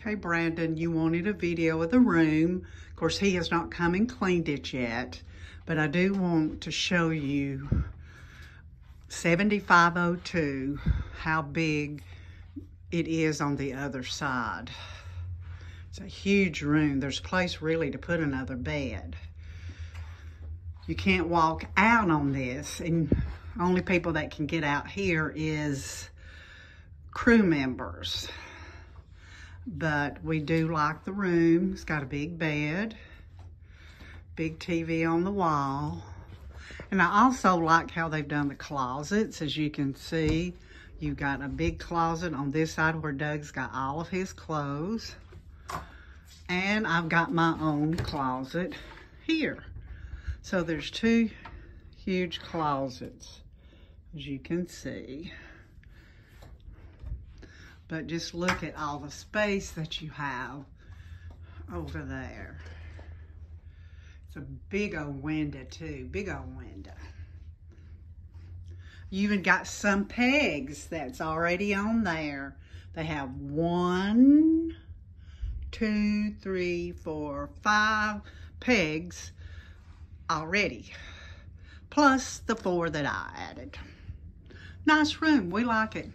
Okay, Brandon, you wanted a video of the room. Of course, he has not come and cleaned it yet, but I do want to show you 7502, how big it is on the other side. It's a huge room. There's a place really to put another bed. You can't walk out on this, and only people that can get out here is crew members. But we do like the room. It's got a big bed, big TV on the wall. And I also like how they've done the closets. As you can see, you've got a big closet on this side where Doug's got all of his clothes. And I've got my own closet here. So there's two huge closets, as you can see. But just look at all the space that you have over there. It's a big old window too, big old window. You even got some pegs that's already on there. They have 1, 2, 3, 4, 5 pegs already, plus the 4 that I added. Nice room, we like it.